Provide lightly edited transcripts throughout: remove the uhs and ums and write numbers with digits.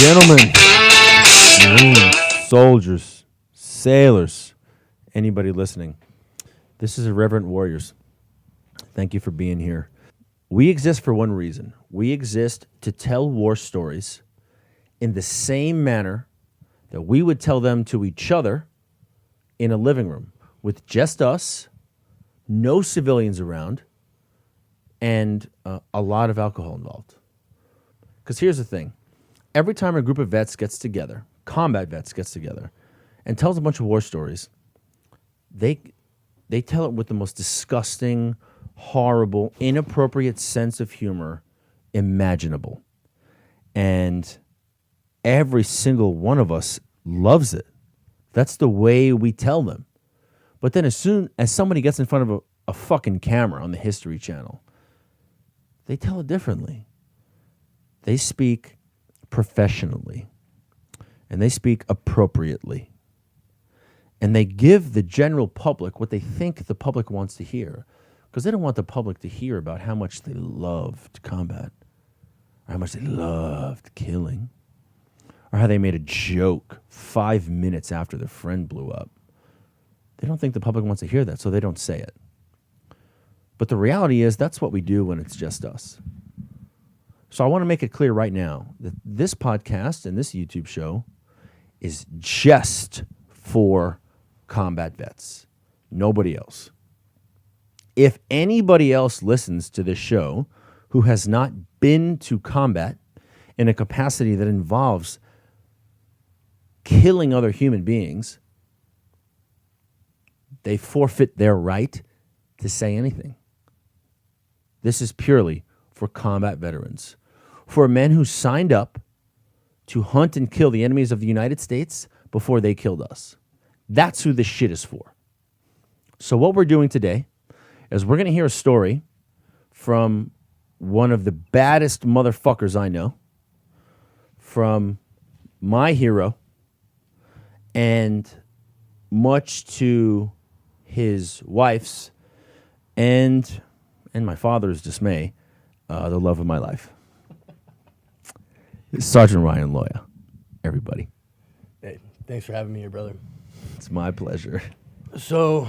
Gentlemen, Marines, soldiers, sailors, anybody listening, this is Irreverent Warriors. Thank you for being here. We exist for one reason. We exist to tell war stories in the same manner that we would tell them to each other in a living room with just us, no civilians around, and a lot of alcohol involved. Because here's the thing. Every time a group of vets gets together, combat vets gets together, and tells a bunch of war stories, they tell it with the most disgusting, horrible, inappropriate sense of humor imaginable. And every single one of us loves it. That's the way we tell them. But then as soon as somebody gets in front of a fucking camera on the History Channel, they tell it differently. They speak professionally, and they speak appropriately, and they give the general public what they think the public wants to hear, because they don't want the public to hear about how much they loved combat, or how much they loved killing, or how they made a joke 5 minutes after their friend blew up. They don't think the public wants to hear that, so they don't say it. But the reality is that's what we do when it's just us. So I want to make it clear right now that this podcast and this YouTube show is just for combat vets. Nobody else. If anybody else listens to this show who has not been to combat in a capacity that involves killing other human beings, they forfeit their right to say anything. This is purely for combat veterans, for men who signed up to hunt and kill the enemies of the United States before they killed us. That's who this shit is for. So what we're doing today is we're going to hear a story from one of the baddest motherfuckers I know, from my hero, and much to his wife's and my father's dismay, the love of my life. Sergeant Ryan Loya, everybody. Hey, thanks for having me here, brother. It's my pleasure. So,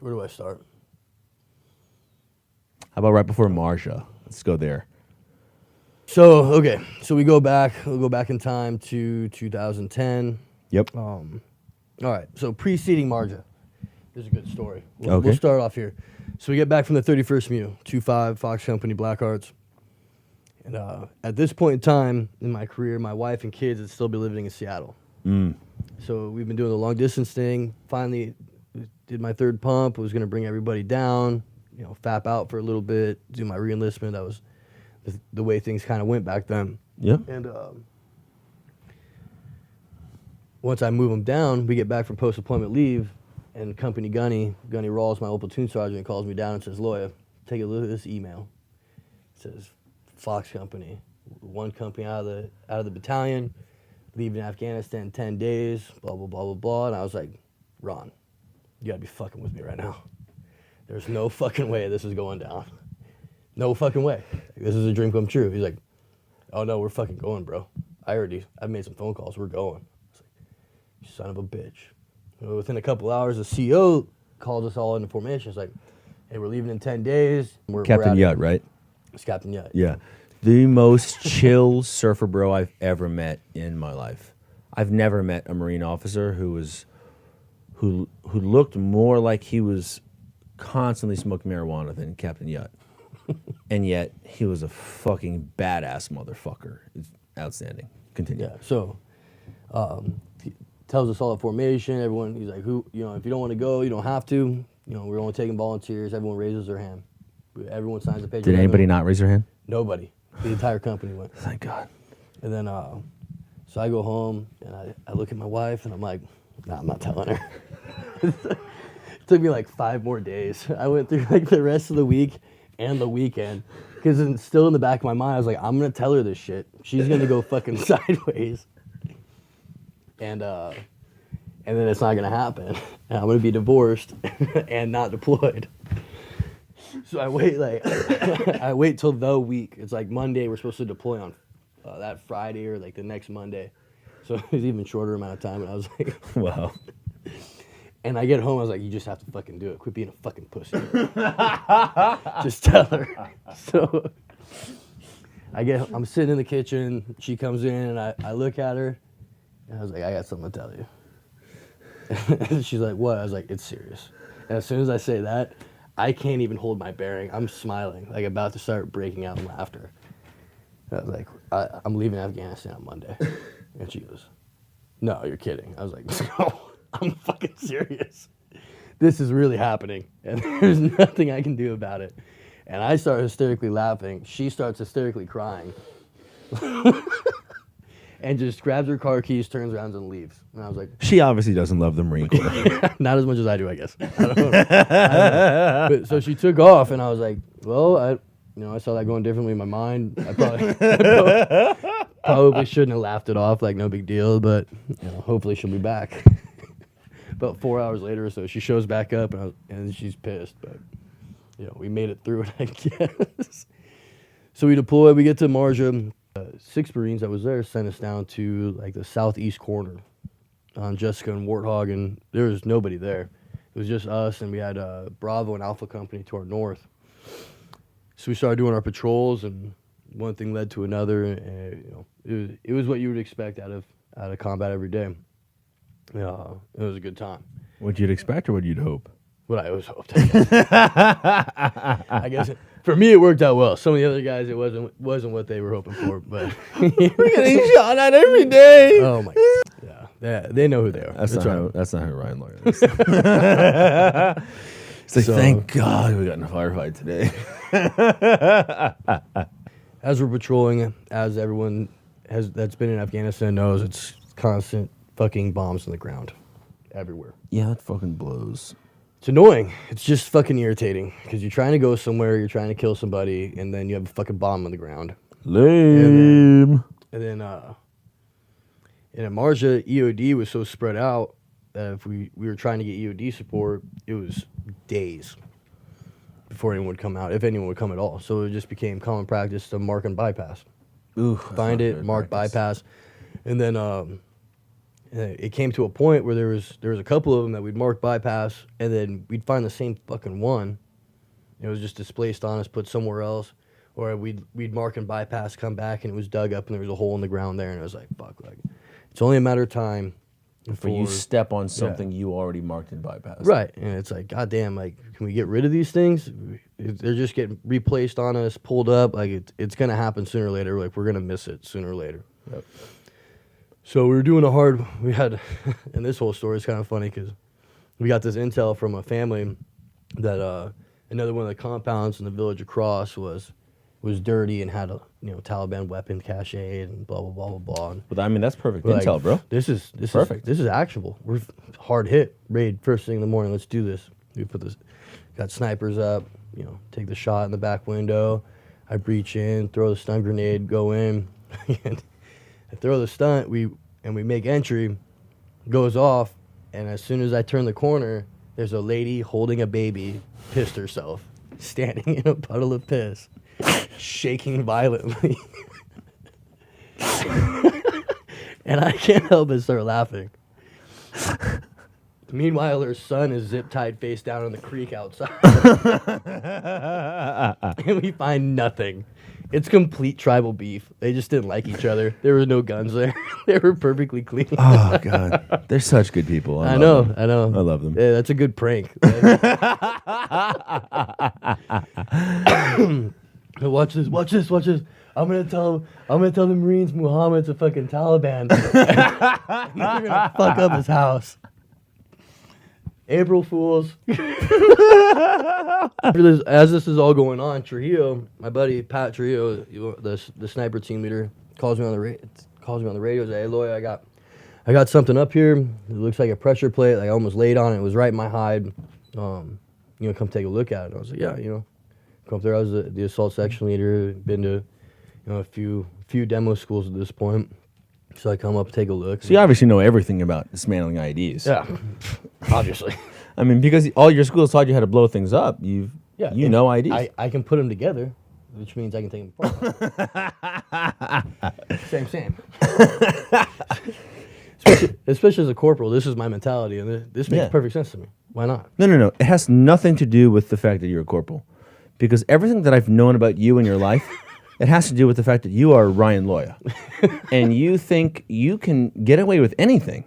where do I start? How about right before Marja? Let's go there. So, okay. So we'll go back in time to 2010. Yep. All right. So preceding Marja. This is a good story. Okay. We'll start off here. So we get back from the 31st MEU, 2-5, Fox Company, Black Hearts. And at this point in time in my career, my wife and kids would still be living in Seattle. So we've been doing the long distance thing. Finally did my third pump. Was going to bring everybody down, fap out for a little bit, do my re-enlistment. That was the way things kind of went back then. Yeah. And once I move them down, we get back from post-deployment leave, and Company Gunny Rawls, my old platoon sergeant, calls me down and says, "Loya, take a look at this email." It says, "Fox Company, one company out of the battalion, leaving Afghanistan in 10 days, blah, blah, blah, blah, blah." And I was like, "Ron, you gotta be fucking with me right now. There's no fucking way this is going down. No fucking way. This is a dream come true." He's like, "Oh no, we're fucking going, bro. I've made some phone calls. We're going." I was like, "You son of a bitch." Within a couple hours, the CO called us all into formation. It's like, "Hey, we're leaving in 10 days. Captain Yutt, right? It's Captain Yutt. Yeah. The most chill surfer bro I've ever met in my life. I've never met a Marine officer who looked more like he was constantly smoking marijuana than Captain Yutt. And yet, he was a fucking badass motherfucker. It's outstanding. Continue. Yeah, so he tells us all at formation. Everyone, he's like, if you don't want to go, you don't have to. We're only taking volunteers. Everyone raises their hand. Everyone signs a page. Did anybody not raise their hand? Nobody. The entire company went. Thank God. And then, so I go home, and I look at my wife, and I'm like, "Nah, I'm not telling her." It took me like 5 more days. I went through like the rest of the week and the weekend, because it's still in the back of my mind. I was like, I'm going to tell her this shit. She's going to go fucking sideways. And then it's not going to happen. And I'm going to be divorced and not deployed. So I wait till the week. It's like Monday, we're supposed to deploy on that Friday or like the next Monday. So it was even shorter amount of time. And I was like, Wow. and I get home, I was like, you just have to fucking do it. Quit being a fucking pussy. Just tell her. So I'm sitting in the kitchen. She comes in, and I look at her, and I was like, I got something to tell you. And she's like, what? I was like, it's serious. And as soon as I say that, I can't even hold my bearing. I'm smiling, like about to start breaking out in laughter. And I was like, I'm leaving Afghanistan on Monday. And she goes, no, you're kidding. I was like, no, I'm fucking serious. This is really happening, and there's nothing I can do about it. And I start hysterically laughing. She starts hysterically crying. And just grabs her car keys, turns around, and leaves. And I was like, She obviously doesn't love the Marine Corps. not as much as I do, I guess. I don't know. But, so she took off, and I was like, well, I saw that going differently in my mind. I probably shouldn't have laughed it off, like no big deal, but hopefully she'll be back. About 4 hours later or so, she shows back up, and she's pissed, but we made it through it, I guess. So we deploy, we get to Marja. 6 Marines that was there sent us down to like the southeast corner on Jessica and Warthog, and there was nobody there. It was just us, and we had Bravo and Alpha Company to our north. So we started doing our patrols, and one thing led to another. And, it was what you would expect out of combat every day. It was a good time. What'd you expect, or what you'd hope? What I always hoped. I guess for me it worked out well. Some of the other guys it wasn't what they were hoping for, but We're getting shot at every day. oh my, yeah, they know who they are. That's not who Ryan Lawyer is. It's like, So- thank God we got in a firefight today. As we're patrolling, as everyone that's been in Afghanistan knows, it's constant fucking bombs on the ground, everywhere. Yeah, that fucking blows. It's annoying. It's just fucking irritating because you're trying to go somewhere, you're trying to kill somebody, and then you have a fucking bomb on the ground. Lame. And then in Marja, EOD was so spread out that if we were trying to get EOD support, it was days before anyone would come out, if anyone would come at all. So it just became common practice to mark and bypass. Ooh, Find it, mark, bypass. And then it came to a point where there was a couple of them that we'd mark, bypass, and then we'd find the same fucking one. It was just displaced on us, put somewhere else. Or we'd mark and bypass, come back, and it was dug up, and there was a hole in the ground there, and it was like, fuck, like, it's only a matter of time Before you step on something you already marked and bypassed. Right, and it's like, goddamn, like, can we get rid of these things? They're just getting replaced on us, pulled up. Like, it's going to happen sooner or later. Like, we're going to miss it sooner or later. Yep. So we had, and this whole story is kind of funny because we got this intel from a family that another one of the compounds in the village across was dirty and had a Taliban weapon cache and blah blah blah blah blah. But I mean, that's perfect We're intel, like, bro. This is Perfect. This is actionable. We're hard hit raid first thing in the morning. Let's do this. We got snipers up. Take the shot in the back window. I breach in, throw the stun grenade, go in, and I throw the stunt. We make entry, goes off, and as soon as I turn the corner, there's a lady holding a baby, pissed herself, standing in a puddle of piss, shaking violently. And I can't help but start laughing. Meanwhile, her son is zip-tied face down in the creek outside. And we find nothing. It's complete tribal beef. They just didn't like each other. There were no guns there. They were perfectly clean. Oh God, they're such good people. I know. I love them. Yeah, that's a good prank. Watch this. I'm gonna tell the Marines Muhammad's a fucking Taliban. And they're gonna fuck up his house. April Fools. As this is all going on, Trujillo, my buddy Pat Trujillo, the sniper team leader, calls me on the radio. Says, "Hey, Loya, I got something up here. It looks like a pressure plate. Like I almost laid on it. It was right in my hide. Come take a look at it." I was like, "Yeah, come up there." I was the assault section leader. Been to a few demo schools at this point. So I come up, take a look. So you obviously know everything about dismantling IEDs. Yeah, obviously. I mean, because all your schools taught you how to blow things up. You know IEDs. I can put them together. which means I can take them apart. Same. Especially as a corporal, this is my mentality, and this makes perfect sense to me. Why not? No. It has nothing to do with the fact that you're a corporal. Because everything that I've known about you in your life, it has to do with the fact that you are Ryan Loya. And you think you can get away with anything.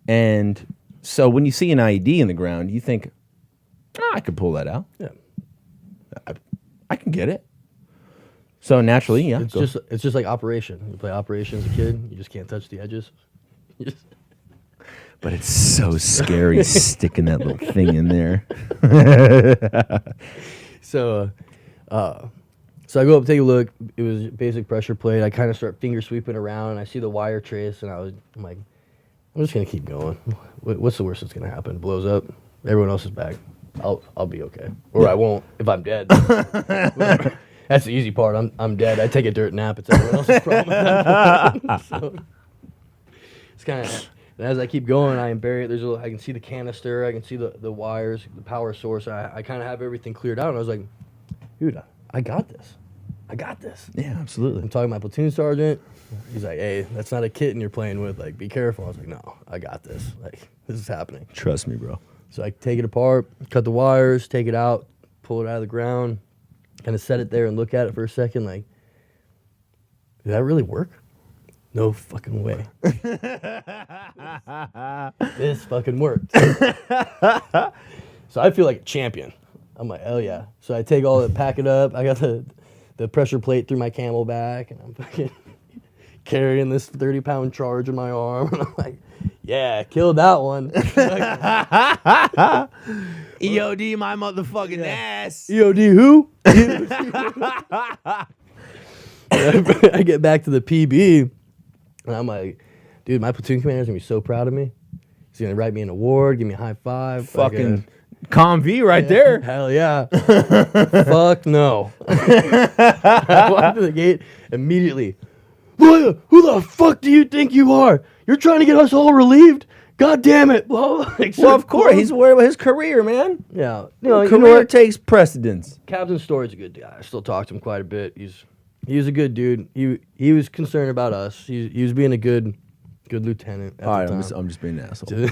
And so when you see an IED in the ground, you think, I could pull that out. Yeah. I can get it. So naturally, yeah. It's just like Operation. You play Operation as a kid, you just can't touch the edges. But it's so scary sticking that little thing in there. So I go up, take a look. It was basic pressure plate. I kind of start finger sweeping around, and I see the wire trace, and I'm like, I'm just gonna keep going. What's the worst that's gonna happen? It blows up. Everyone else is back. I'll be okay, or I won't if I'm dead. That's the easy part. I'm dead. I take a dirt nap. It's everyone else's problem. So it's kind of. And as I keep going, I bury it. I can see the canister. I can see the wires, the power source. I kind of have everything cleared out. And I was like, dude, I got this. I got this. Yeah, absolutely. I'm talking to my platoon sergeant. He's like, hey, that's not a kitten you're playing with. Like, be careful. I was like, no, I got this. Like, this is happening. Trust me, bro. So I take it apart, cut the wires, take it out, pull it out of the ground, kind of set it there and look at it for a second. Like, did that really work? No fucking way. This fucking worked. So I feel like a champion. I'm like, hell yeah. So I take all that, pack it up. I got the pressure plate through my camelback, and I'm fucking carrying this 30-pound charge in my arm. And I'm like, yeah, killed that one. EOD my motherfucking ass. EOD who? I get back to the PB. And I'm like, dude, my platoon commander's going to be so proud of me. He's going to write me an award, give me a high five. Fucking Comm V right there. Hell yeah. Fuck no. I walked to the gate immediately. Loya, who the fuck do you think you are? You're trying to get us all relieved? God damn it. Well, of course. He's worried about his career, man. Yeah. Career takes precedence. Captain Story's a good guy. I still talk to him quite a bit. He was a good dude. He was concerned about us. He was being a good lieutenant at the time. I'm just being an asshole.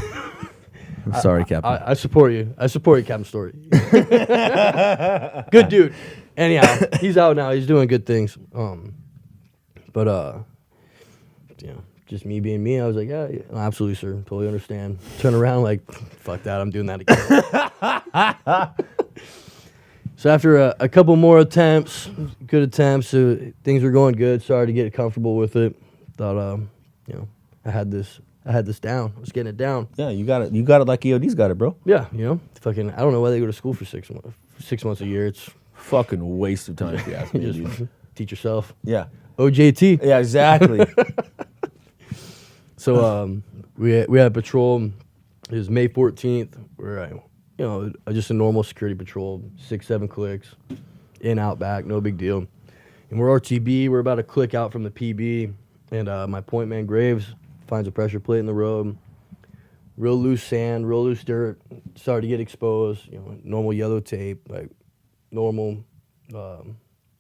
I'm sorry, Captain. I support you. I support you, Captain Story. Good dude. Anyhow, he's out now. He's doing good things. Just me being me, I was like, yeah, absolutely, sir. Totally understand. Turn around like, fuck that. I'm doing that again. So after a couple more attempts, good attempts, things were going good. Started to get comfortable with it. Thought, I had this down. I was getting it down. Yeah, you got it. You got it like EOD's got it, bro. Yeah, fucking. I don't know why they go to school for 6 months. 6 months a year. It's fucking waste of time if you ask me. just teach yourself. Yeah. OJT. Yeah, exactly. So we had patrol. It was May 14th. Where just a normal security patrol, 6-7 clicks, in out back, no big deal. And we're RTB. We're about a click out from the PB, and my point man Graves finds a pressure plate in the road. Real loose sand, real loose dirt. Started to get exposed. Normal yellow tape, like normal,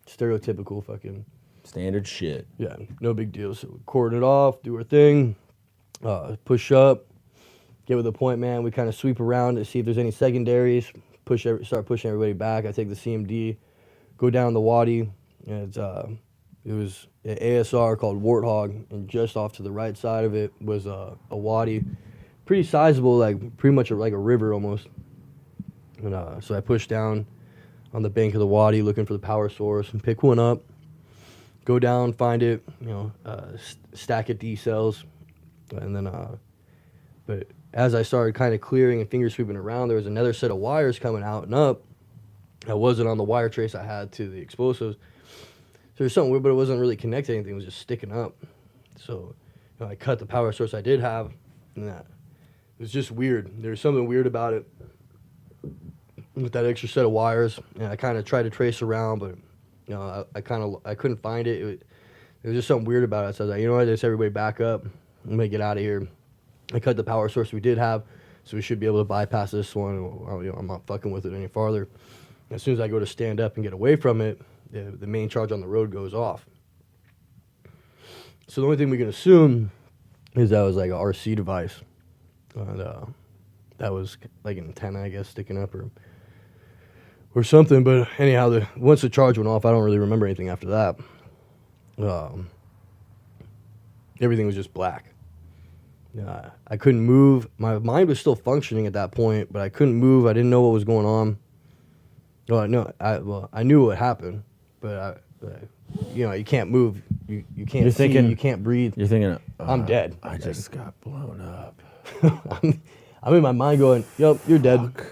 stereotypical fucking standard shit. Yeah, no big deal. So we cordon it off, do our thing, push up. Get with the point man. We kind of sweep around to see if there's any secondaries. Start pushing everybody back. I take the CMD, go down the wadi. And it was an ASR called Warthog, and just off to the right side of it was a wadi, pretty sizable, like pretty much like a river almost. And so I push down on the bank of the wadi, looking for the power source, and pick one up. Go down, find it. Stack of D cells, and then but as I started kind of clearing and finger sweeping around, there was another set of wires coming out and up. I wasn't on the wire trace I had to the explosives. So there's something weird, but it wasn't really connected to anything. It was just sticking up. So I cut the power source I did have, and that it was just weird. There's something weird about it with that extra set of wires. And I kind of tried to trace around, but I couldn't find it. It was just something weird about it. So I was like, you know what, just everybody back up. I'm gonna get out of here. I cut the power source we did have, so we should be able to bypass this one. I'm not fucking with it any farther. As soon as I go to stand up and get away from it, the main charge on the road goes off. So the only thing we can assume is that was like a RC device. And that was like an antenna, I guess, sticking up or something. But anyhow, once the charge went off, I don't really remember anything after that. Everything was just black. I couldn't move. My mind was still functioning at that point, but I couldn't move. I didn't know what was going on. Well, no, I knew what happened, but you can't move. You can't You're see. thinking- You can't breathe. You're thinking, I'm dead. I just got blown up. I'm in my mind going, "Yep, you're dead." Fuck.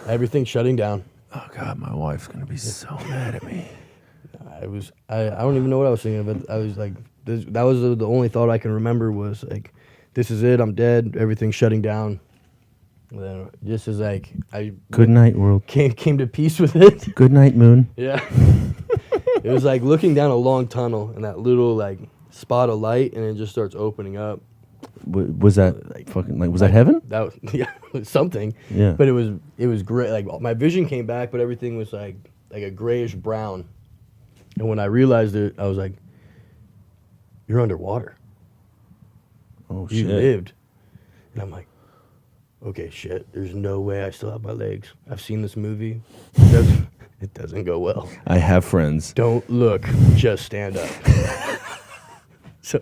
Everything's shutting down. Oh God, my wife's gonna be so mad at me. I don't even know what I was thinking, but I was like, that was the only thought I can remember was like, this is it. I'm dead. Everything's shutting down. And then just as like Good night, world. came to peace with it. Good night, moon. Yeah. It was like looking down a long tunnel and that little like spot of light, and it just starts opening up. Was that Like- fucking like? Was that heaven? That was it was something. Yeah. But it was great. Like my vision came back, but everything was like a grayish brown. And when I realized it, I was like, "You're underwater. Oh You shit. lived." And I'm like, "Okay, shit. There's no way I still have my legs. I've seen this movie. It doesn't go well. I have friends. Don't look. Just stand up." so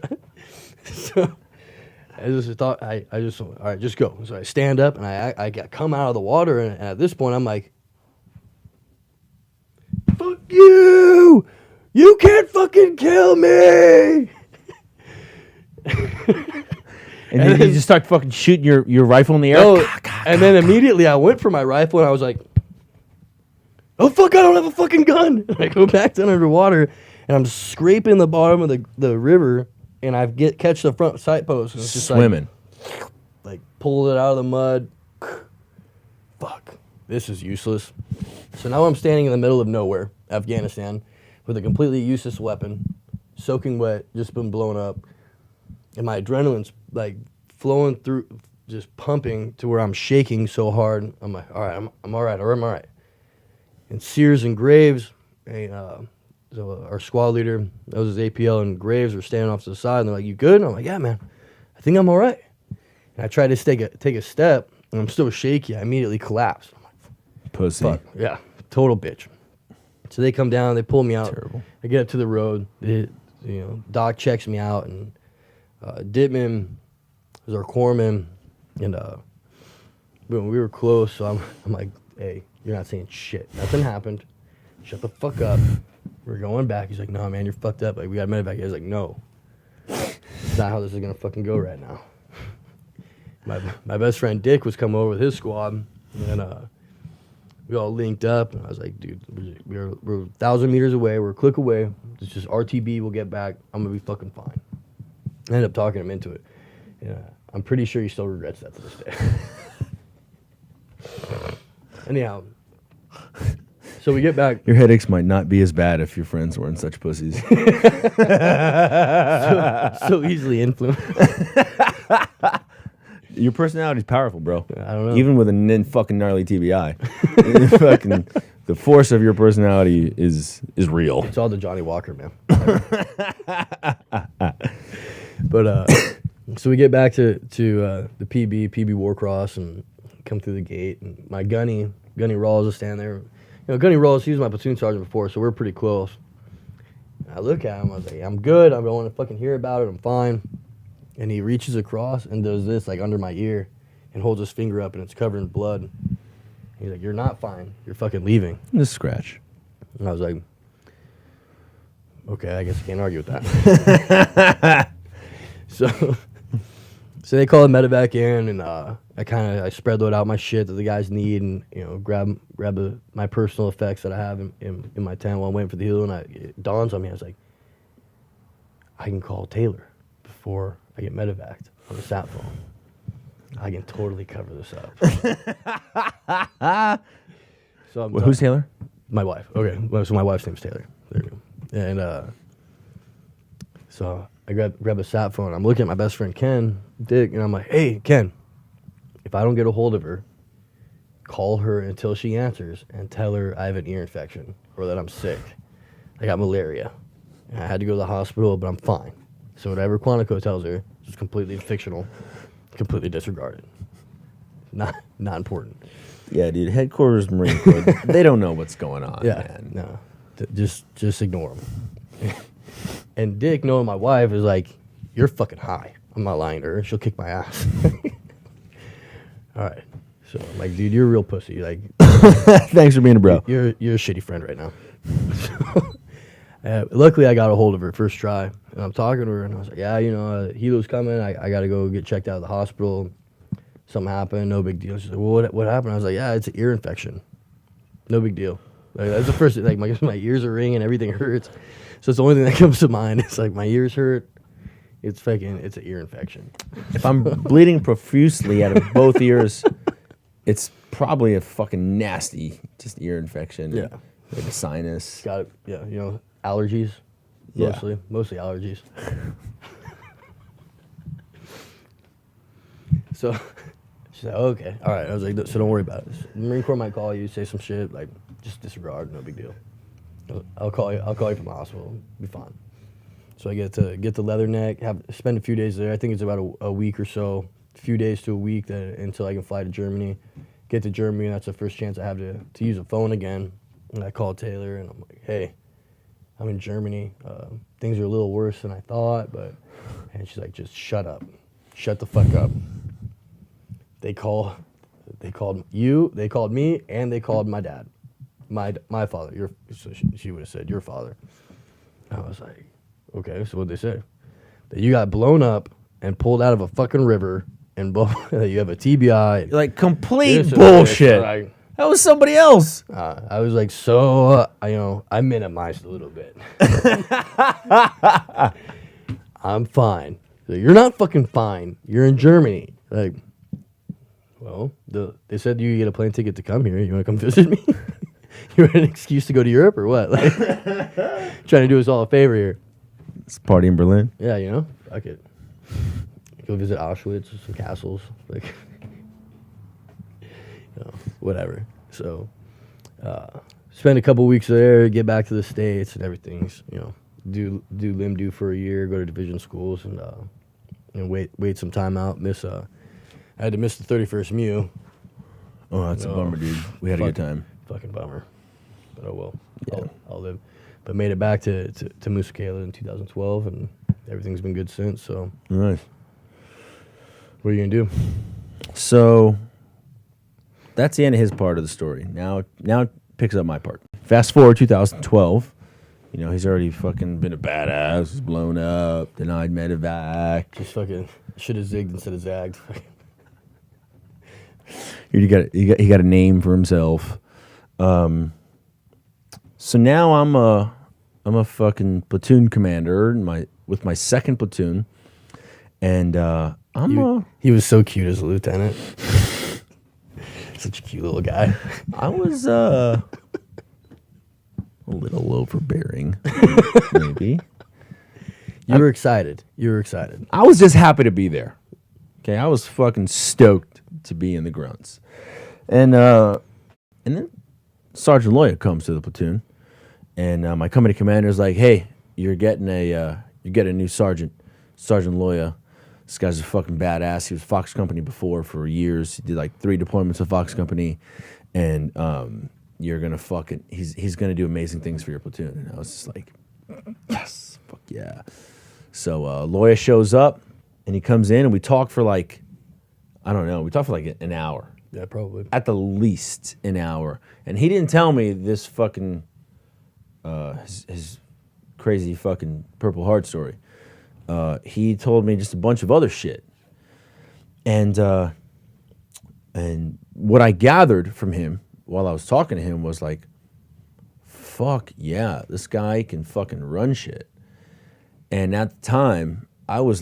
I just thought, I just, all right, just go. So I stand up, and I come out of the water, and at this point, I'm like, "Fuck you! You can't fucking kill me!" And then you just start fucking shooting your rifle in the air. No, and then immediately I went for my rifle, and I was like, "Oh, fuck, I don't have a fucking gun." And I go back down underwater, and I'm scraping the bottom of the river, and I catch the front sight post, and it's just Swimming. like pull it out of the mud. Fuck, this is useless. So now I'm standing in the middle of nowhere, Afghanistan, with a completely useless weapon, soaking wet, just been blown up, and my adrenaline's like flowing through, just pumping to where I'm shaking so hard. I'm like, all right, I'm all right, or I'm all right. And Sears and Graves, so our squad leader, that was his APL, and Graves were standing off to the side, and they're like, "You good?" And I'm like, "Yeah, man, I think I'm all right." And I tried to take a step, and I'm still shaky. I immediately collapsed. I'm like, Pussy. "Fuck, yeah, total bitch." So they come down, they pull me out. Terrible. I get up to the road. Doc checks me out, and Dittman was our corpsman, and we were close. So I'm like, "Hey, you're not saying shit. Nothing happened. Shut the fuck up. We're going back." He's like, "No, man, you're fucked up. Like, we got medevac." I was like, "No, it's not how this is gonna fucking go right now." My best friend Dick was coming over with his squad, and we all linked up. And I was like, "Dude, we're 1,000 meters away. We're a click away. It's just RTB. We'll get back. I'm gonna be fucking fine." I ended up talking him into it. Yeah, I'm pretty sure he still regrets that to this day. Anyhow, so we get back. Your headaches might not be as bad if your friends weren't such pussies. so easily influenced. Your personality's powerful, bro. I don't know. Even with a fucking gnarly TBI, fucking the force of your personality is real. It's all the Johnny Walker, man. But so we get back to the PB Warcross, and come through the gate, and my Gunny Rawls is standing there. Gunny Rawls, he was my platoon sergeant before, so we're pretty close. I look at him, I was like, "I'm good. I don't want to fucking hear about it. I'm fine." And he reaches across and does this like under my ear, and holds his finger up, and it's covered in blood. He's like, "You're not fine. You're fucking leaving." Just scratch. And I was like, "Okay, I guess I can't argue with that." So they call a medevac in, and I spread load out my shit that the guys need, and grab my personal effects that I have in my tent while I'm waiting for the heal. And it dawns on me, I was like, I can call Taylor before I get medevaced on the sat phone. I can totally cover this up. So I'm Who's Taylor? my wife. Okay, well, so my wife's name's Taylor. There you go. And so I grab a sat phone. I'm looking at my best friend Ken, Dick, and I'm like, "Hey, Ken, if I don't get a hold of her, call her until she answers and tell her I have an ear infection or that I'm sick. I got malaria. And I had to go to the hospital, but I'm fine. So whatever Quantico tells her is completely fictional, completely disregarded. Not important. Yeah, dude. Headquarters Marine Corps. They don't know what's going on. Yeah, Man. no, just ignore them. And Dick, knowing my wife, is like, "You're fucking high." I'm not lying to her. She'll kick my ass. All right. So I'm like, dude, you're a real pussy. Like, Thanks for being a bro. you're a shitty friend right now. Luckily, I got a hold of her first try, and I'm talking to her, and I was like, yeah, Helo's coming. I got to go get checked out of the hospital. Something happened. No big deal. She's like, well, what happened? I was like, yeah, it's an ear infection. No big deal. Like, that's the first thing. Like, my ears are ringing, everything hurts. So it's the only thing that comes to mind. It's like, my ears hurt. It's an ear infection. If I'm bleeding profusely out of both ears, it's probably a fucking nasty just ear infection. Yeah. Like a sinus. Got it. Yeah, allergies. Yeah. Mostly allergies. So she's like, oh, okay, all right. I was like, so don't worry about it. The Marine Corps might call you, say some shit, like just disregard, no big deal. I'll call you from the hospital, be fine. So I get the Leatherneck, spend a few days there. I think it's about a week or so, a few days to a week until I can fly to Germany. Get to Germany, and that's the first chance I have to use a phone again. And I called Taylor, and I'm like, hey, I'm in Germany. Things are a little worse than I thought, and she's like, just shut up. Shut the fuck up. They called you, they called me, and they called my dad. My father. So she would have said your father. I was like, okay, so what'd they say? That you got blown up and pulled out of a fucking river and that you have a TBI. Like, complete bullshit. That was somebody else. I was like, I minimized a little bit. I'm fine. Like, you're not fucking fine. You're in Germany. Like, well, they said you get a plane ticket to come here. You want to come visit me? You want an excuse to go to Europe or what? Like, trying to do us all a favor here. It's a party in Berlin. Yeah, fuck it. Go visit Auschwitz, some castles, like, whatever. So, spend a couple weeks there, get back to the States and everything's, do LIMDU for a year, go to division schools, and wait some time out. I had to miss the 31st MEU. Oh, that's a bummer, dude. We had a good time. Fucking bummer. But oh well. Yeah. I'll live. But made it back to Muscala in 2012, and everything's been good since. So, Nice. What are you gonna do? So that's the end of his part of the story. Now it picks up my part. Fast forward 2012. He's already fucking been a badass. He's blown up, denied medevac. Just fucking should have zigged instead of zagged. He got a name for himself. So now I'm a fucking platoon commander with my second platoon, and He was so cute as a lieutenant. Such a cute little guy. I was a little overbearing, maybe. You were excited. I was just happy to be there. Okay, I was fucking stoked to be in the grunts, and then Sergeant Loya comes to the platoon, and my company commander is like, "Hey, you're getting a new sergeant, Sergeant Loya. This guy's a fucking badass. He was Fox Company before for years. He did like 3 deployments with Fox Company, and you're gonna he's gonna do amazing things for your platoon." And I was just like, "Yes, fuck yeah." So Loya shows up, and he comes in, and we talk for like, I don't know, an hour. Yeah, probably. At the least an hour. And he didn't tell me this fucking, his crazy fucking Purple Heart story. He told me just a bunch of other shit. And what I gathered from him while I was talking to him was like, fuck yeah, this guy can fucking run shit. And at the time, I was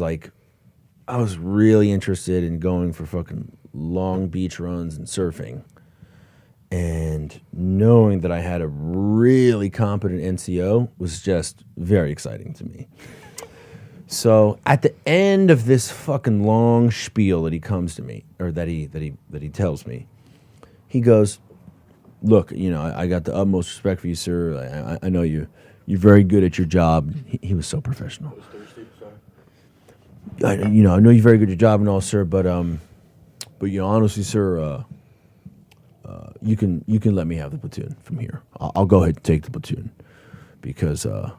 really interested in going for fucking long beach runs and surfing. And knowing that I had a really competent NCO was just very exciting to me. So at the end of this fucking long spiel that he comes to me, or that he tells me, He goes, look, you know, I got the utmost respect for you, sir. I know you're very good at your job. He was so professional. I was thirsty, sorry. I know you're very good at your job and all, sir, but you know, honestly, sir, you can let me have the platoon from here. I'll go ahead and take the platoon because I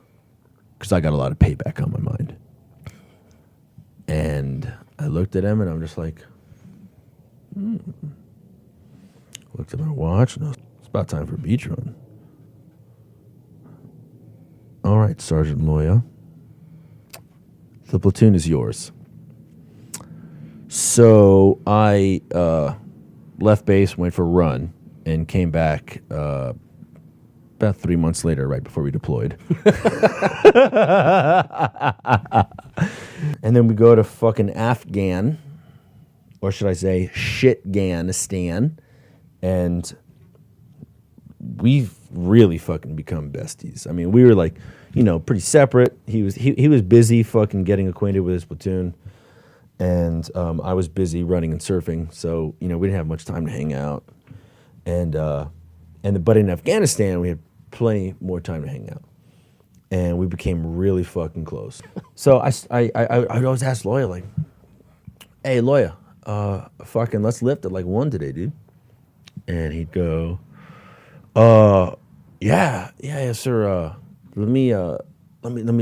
got a lot of payback on my mind. And I looked at him and I'm just like, Looked at my watch and it's about time for a beach run. All right, Sergeant Loya. The platoon is yours. So I left base, went for a run, and came back about 3 months later, right before we deployed. And then we go to fucking Afghan, or should I say Shitganistan, and we've really fucking become besties. I mean, we were like, you know, pretty separate. He was busy fucking getting acquainted with his platoon, and I was busy running and surfing, so you know we didn't have much time to hang out. But in Afghanistan we had plenty more time to hang out, and we became really fucking close. So I always ask Loya, like, "Hey Loya, fucking let's lift at like 1 today, dude," and he'd go, yeah, sir. Let me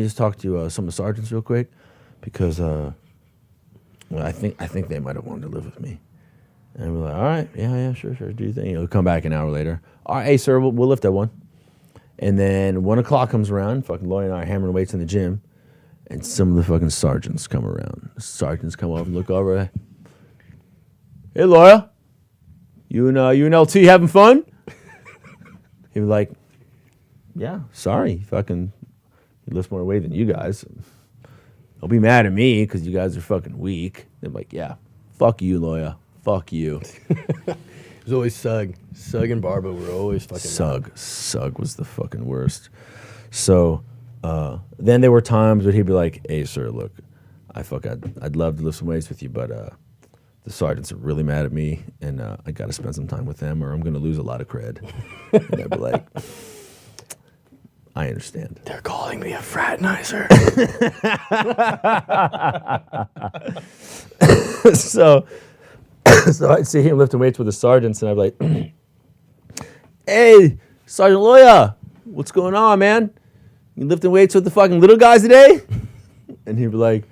just talk to some of the sergeants real quick, because well, I think they might have wanted to live with me. And we're like, all right, yeah, sure, do your thing. He'll come back an hour later. All right, hey sir, we'll lift at 1. And then 1 o'clock comes around. Fucking Loya and I are hammering weights in the gym, and some of the fucking sergeants come around. The sergeants come up and look over. Hey Loya, you and LT having fun? He was like, yeah, sorry, fucking, he lifts more weight than you guys. Don't be mad at me because you guys are fucking weak. They're like, yeah, fuck you, Loya. Fuck you. It was always Sug. Sug and Barba were always fucking Sug was the fucking worst. So then there were times where he'd be like, hey, sir, look, I'd love to lift some weights with you, but the sergeants are really mad at me, and I got to spend some time with them or I'm going to lose a lot of cred. And I'd be like, I understand. They're calling me a fraternizer. So I'd see him lifting weights with the sergeants, and I'd be like, hey, Sergeant Loya, what's going on, man? You lifting weights with the fucking little guys today? And he'd be like,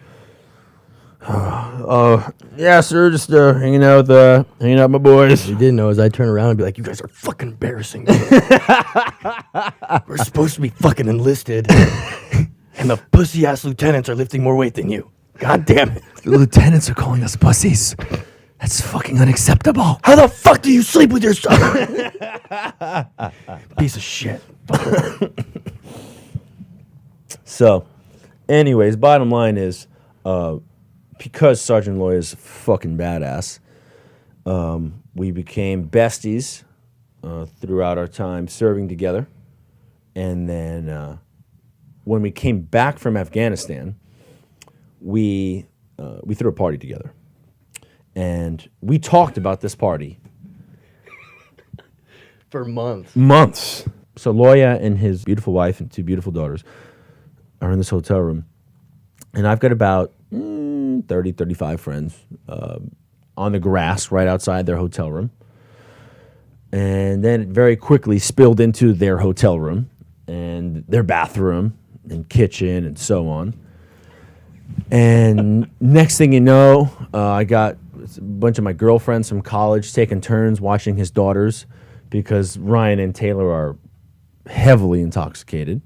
yeah, sir, just hanging out with my boys. What he didn't know is I'd turn around and be like, you guys are fucking embarrassing me. We're supposed to be fucking enlisted, and the pussy-ass lieutenants are lifting more weight than you. God damn it. The lieutenants are calling us pussies. That's fucking unacceptable. How the fuck do you sleep with your son? Piece of shit. So, anyways, bottom line is, because Sergeant Loya is fucking badass, we became besties throughout our time serving together. And then when we came back from Afghanistan, we threw a party together. And we talked about this party For months. So Loya and his beautiful wife and 2 beautiful daughters are in this hotel room. And I've got about 30, 35 friends on the grass right outside their hotel room. And then it very quickly spilled into their hotel room and their bathroom and kitchen and so on. And next thing you know, I got a bunch of my girlfriends from college taking turns watching his daughters, because Ryan and Taylor are heavily intoxicated,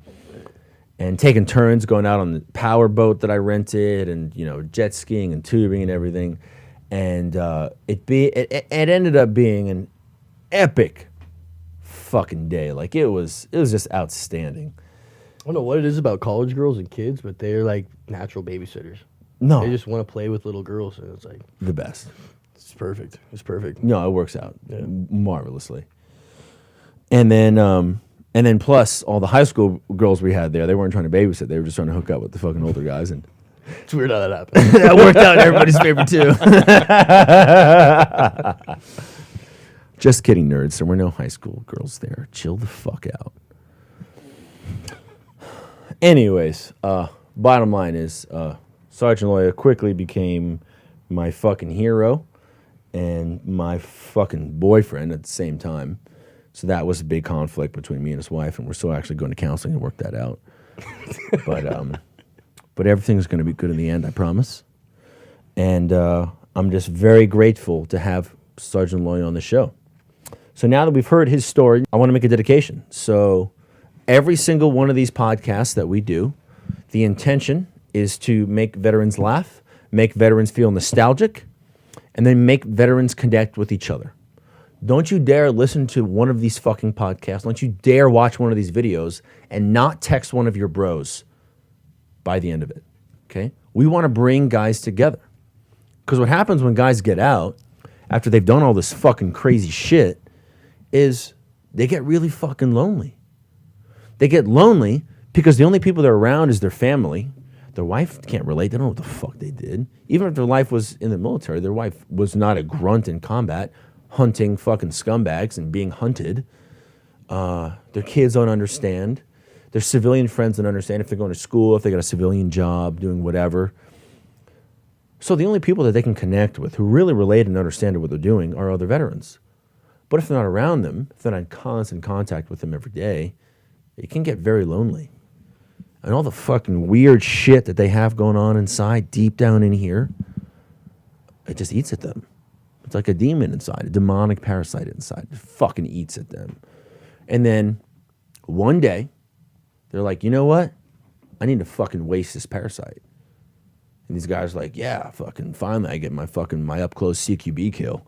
and taking turns going out on the power boat that I rented, and you know, jet skiing and tubing and everything. And it ended up being an epic fucking day. Like it was just outstanding. I don't know what it is about college girls and kids, but they're like natural babysitters. No, They just want to play with little girls, and it's like, the best. it's perfect. It's perfect. No, it works out marvelously. And then plus all the high school girls we had there, they weren't trying to babysit. They were just trying to hook up with the fucking older guys, and It's weird how that happened. that worked out in everybody's favor too. Just kidding, nerds. There were no high school girls there. Chill the fuck out. Anyways, bottom line is Sergeant Loya quickly became my fucking hero and my fucking boyfriend at the same time. So that was a big conflict between me and his wife, and we're still actually going to counseling to work that out. But everything's going to be good in the end, I promise. And I'm just very grateful to have Sergeant Loya on the show. So now that we've heard his story, I want to make a dedication. So every single one of these podcasts that we do, the intention is to make veterans laugh, make veterans feel nostalgic, and then make veterans connect with each other. Don't you dare listen to one of these fucking podcasts. Don't you dare watch one of these videos and not text one of your bros by the end of it, okay? We want to bring guys together. Because what happens when guys get out, after they've done all this fucking crazy shit, is they get really fucking lonely. They get lonely because the only people they're around is their family. Their wife can't relate. They don't know what the fuck they did. Even if their life was in the military, their wife was not a grunt in combat, hunting fucking scumbags and being hunted. Their kids don't understand. Their civilian friends don't understand if they're going to school, if they got a civilian job, doing whatever. So the only people that they can connect with who really relate and understand what they're doing are other veterans. But if they're not around them, if they're not in constant contact with them every day, it can get very lonely. And all the fucking weird shit that they have going on inside, deep down in here, it just eats at them. It's like a demon inside, a demonic parasite inside. It fucking eats at them. And then one day, they're like, you know what? I need to fucking waste this parasite. And these guys are like, yeah, fucking finally I get my up close CQB kill.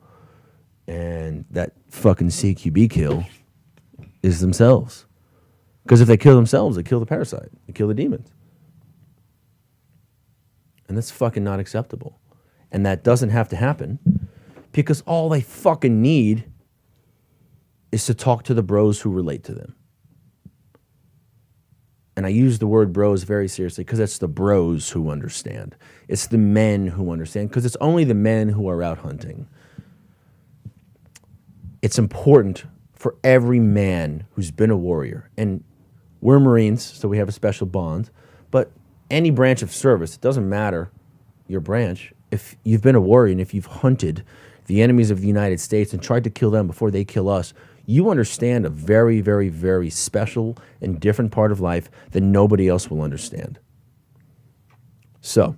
And that fucking CQB kill is themselves. Because if they kill themselves, they kill the parasite. They kill the demons. And that's fucking not acceptable. And that doesn't have to happen because all they fucking need is to talk to the bros who relate to them. And I use the word bros very seriously because it's the bros who understand. It's the men who understand because it's only the men who are out hunting. It's important for every man who's been a warrior. And we're Marines, so we have a special bond. But any branch of service, it doesn't matter your branch. If you've been a warrior and if you've hunted the enemies of the United States and tried to kill them before they kill us, you understand a very, very, very special and different part of life that nobody else will understand. So,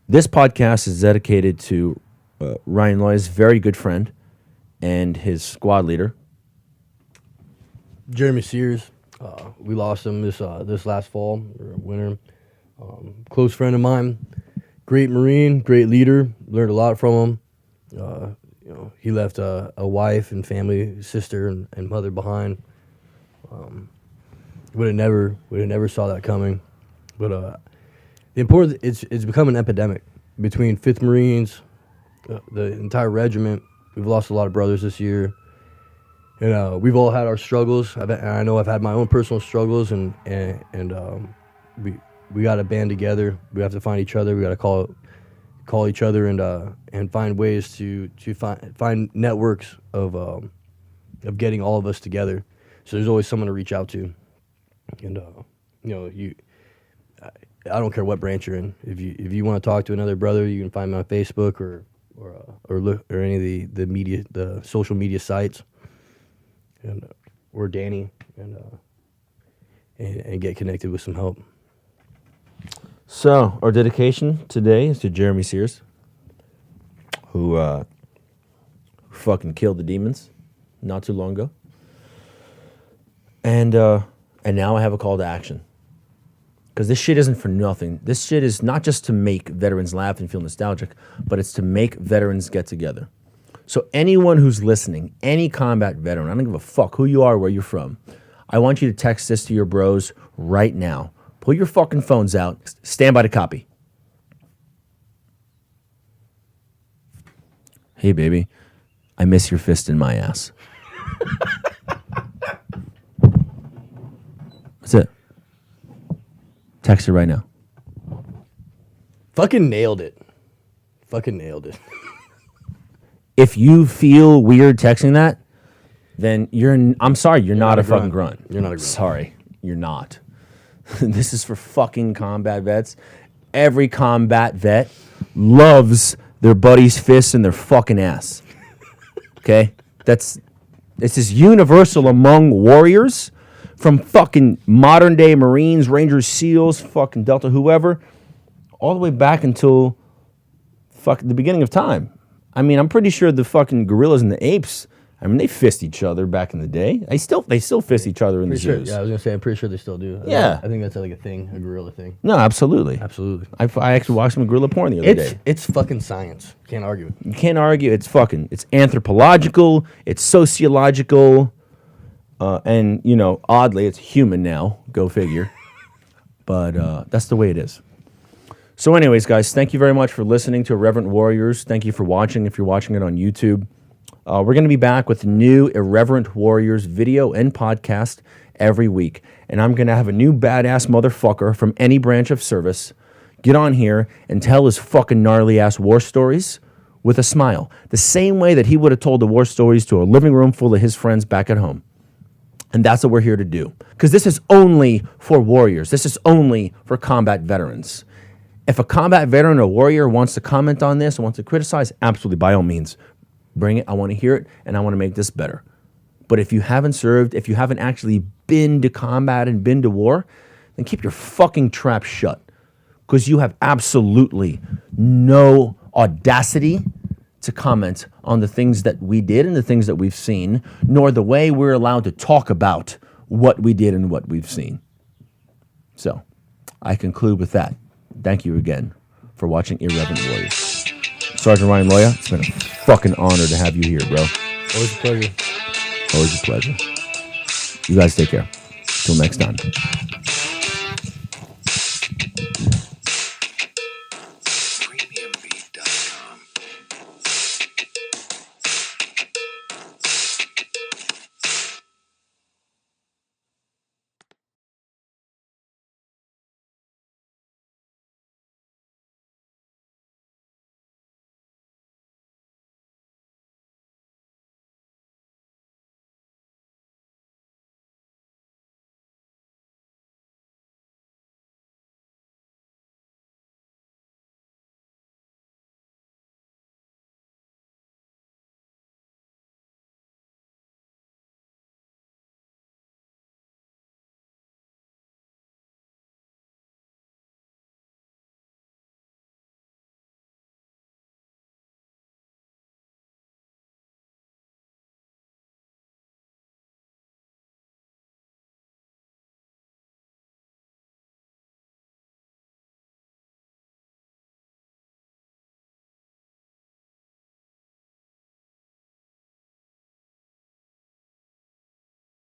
this podcast is dedicated to Ryan Loya's very good friend and his squad leader, Jeremy Sears. We lost him this last fall or winter. Close friend of mine, great Marine, great leader. Learned a lot from him. He left a wife and family, sister and mother behind. Would have never saw that coming. But the important it's become an epidemic between 5th Marines, the entire regiment. We've lost a lot of brothers this year. And we've all had our struggles. I know I've had my own personal struggles, and we got to band together. We have to find each other. We got to call each other and find ways to find networks of getting all of us together. So there's always someone to reach out to, and I don't care what branch you're in. If you want to talk to another brother, you can find me on Facebook or any of the media, the social media sites. Or Danny, and get connected with some help. So, our dedication today is to Jeremy Sears, who fucking killed the demons not too long ago. And now I have a call to action. Because this shit isn't for nothing. This shit is not just to make veterans laugh and feel nostalgic, but it's to make veterans get together. So anyone who's listening, any combat veteran, I don't give a fuck who you are, where you're from, I want you to text this to your bros right now. Pull your fucking phones out. Stand by to copy. Hey, baby, I miss your fist in my ass. That's it. Text it right now. Fucking nailed it. If you feel weird texting that, then I'm sorry, you're not a fucking grunt. You're not a grunt. Sorry, you're not. This is for fucking combat vets. Every combat vet loves their buddy's fists in their fucking ass. Okay? This is universal among warriors, from fucking modern day Marines, Rangers, SEALs, fucking Delta, whoever, all the way back until the beginning of time. I mean, I'm pretty sure the fucking gorillas and the apes, I mean, they fist each other back in the day. They still fist each other in the Sure. zoos. Yeah, I was gonna say I'm pretty sure they still do. Yeah. I think that's like a thing, a gorilla thing. No, absolutely. Absolutely. I actually watched some gorilla porn the other day. It's fucking science. Can't argue it. You can't argue. It's anthropological. It's sociological. And, oddly, it's human now. Go figure. But that's the way it is. So anyways, guys, thank you very much for listening to Irreverent Warriors. Thank you for watching if you're watching it on YouTube. We're going to be back with new Irreverent Warriors video and podcast every week. And I'm going to have a new badass motherfucker from any branch of service get on here and tell his fucking gnarly-ass war stories with a smile. The same way that he would have told the war stories to a living room full of his friends back at home. And that's what we're here to do. Because this is only for warriors. This is only for combat veterans. If a combat veteran or warrior wants to comment on this, or wants to criticize, absolutely, by all means, bring it. I want to hear it, and I want to make this better. But if you haven't served, if you haven't actually been to combat and been to war, then keep your fucking trap shut. Because you have absolutely no audacity to comment on the things that we did and the things that we've seen, nor the way we're allowed to talk about what we did and what we've seen. So, I conclude with that. Thank you again for watching Irreverent Warriors. Sergeant Ryan Loya, it's been a fucking honor to have you here, bro. Always a pleasure. Always a pleasure. You guys take care. Till next time.